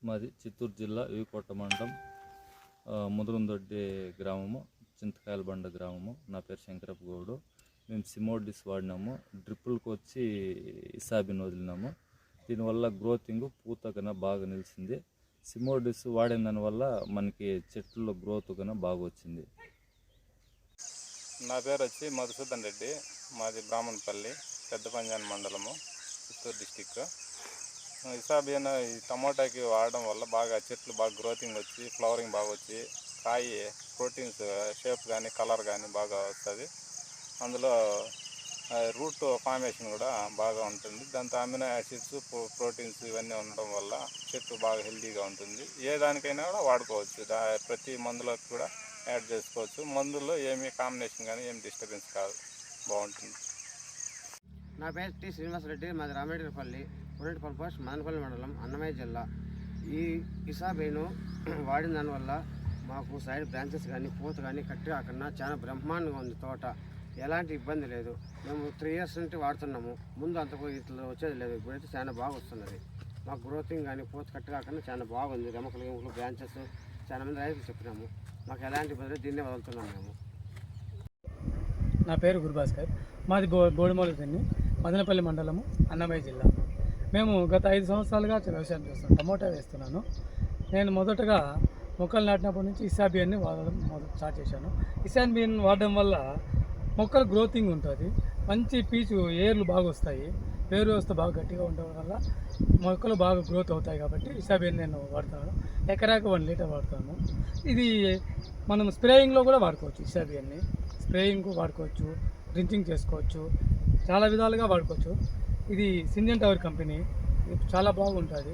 మాది చిత్తూరు జిల్లా వికోట మండలం ముదురుందొడ్డి గ్రామము, చింతకాయలబండ గ్రామము. నా పేరు శంకరప్ప గౌడు. మేము సిమోడిస్ వాడినాము. డ్రిప్పులకు వచ్చి ఇసాబిన్ వదిలినాము. దీనివల్ల గ్రోతింగ్ పూత కన్నా బాగా నిలిచింది. సిమోడిస్ వాడిన దానివల్ల మనకి చెట్లలో గ్రోత్ కన్నా బాగా వచ్చింది. నా పేరు వచ్చి మధుసూదన్ రెడ్డి. మాది బ్రాహ్మణపల్లి, పెద్ద పంజాన్ మండలము, చిత్తూరు డిస్టిక్. ఇసాబియన్ ఈ టమోటాకి వాడడం వల్ల బాగా చెట్లు బాగా గ్రోతింగ్ వచ్చి, ఫ్లవరింగ్ బాగా వచ్చి, కాయ ప్రోటీన్స్ షేప్ కానీ కలర్ కానీ బాగా వస్తుంది. అందులో రూట్ ఫార్మేషన్ కూడా బాగా ఉంటుంది. దాంతో అమినో యాసిడ్స్, ప్రోటీన్స్ ఇవన్నీ ఉండడం వల్ల చెట్టు బాగా హెల్తీగా ఉంటుంది. ఏ దానికైనా కూడా వాడుకోవచ్చు. ప్రతి మందులకు కూడా యాడ్ చేసుకోవచ్చు. మందుల్లో ఏమీ కాంబినేషన్ కానీ ఏమి డిస్టర్బెన్స్ కాదు, బాగుంటుంది. నా పేరు టి శ్రీనివాసరెడ్డి. మాది రామరెడ్డిపల్లి, పురేటిపల్లి పోస్ట్, మదనపల్లి మండలం, అన్నమయ్య జిల్లా. ఈ ఇసాబేను వాడిన దానివల్ల మాకు సైడ్ బ్రాంచెస్ కానీ పూత కానీ కట్టి కాకుండా చాలా బ్రహ్మాండంగా ఉంది తోట. ఎలాంటి ఇబ్బంది లేదు. మేము 3 years నుండి వాడుతున్నాము. ముందు అంతకు ఇట్లా వచ్చేది లేదు. ఇప్పుడైతే చాలా బాగా వస్తున్నది. మాకు గ్రోతింగ్ కానీ పూత కట్టి కాకుండా చాలా బాగుంది. రెమకలు బ్రాంచెస్ చాలా మంది రైతులు చెప్పినాము. మాకు ఎలాంటి ఇబ్బంది లేదు. దీన్నే వదులుతున్నాము మేము. నా పేరు గురుభాస్కర్. మాది బోడిమూలదిన్ని, మదనపల్లి మండలము, అన్నమయ్య జిల్లా. మేము గత 5 సంవత్సరాలుగా వ్యవసాయం చేస్తున్నాను. టమోటా వేస్తున్నాను. నేను మొదటగా మొక్కలు నాటినప్పటి నుంచి ఇసాబియన్ని వాడడం స్టార్ట్ చేశాను. ఇసాబియన్ వాడడం వల్ల మొక్కలు గ్రోతింగ్ ఉంటుంది. మంచి పీచు ఏర్లు బాగా వస్తాయి. వేరు వ్యవస్థ బాగా గట్టిగా ఉండడం వల్ల మొక్కలు బాగా గ్రోత్ అవుతాయి. కాబట్టి ఇసాబియన్ నేను వాడుతాను. ఎకరాకు 1 లీటర్ వాడతాను. ఇది మనం స్ప్రేయింగ్లో కూడా వాడుకోవచ్చు. ఇసాబియన్ని స్ప్రేయింగ్ వాడుకోవచ్చు, డ్రింకింగ్ చేసుకోవచ్చు, చాలా విధాలుగా వాడుకోవచ్చు. ఇది సింజన్ టవర్ కంపెనీ. ఇది చాలా బాగుంటుంది.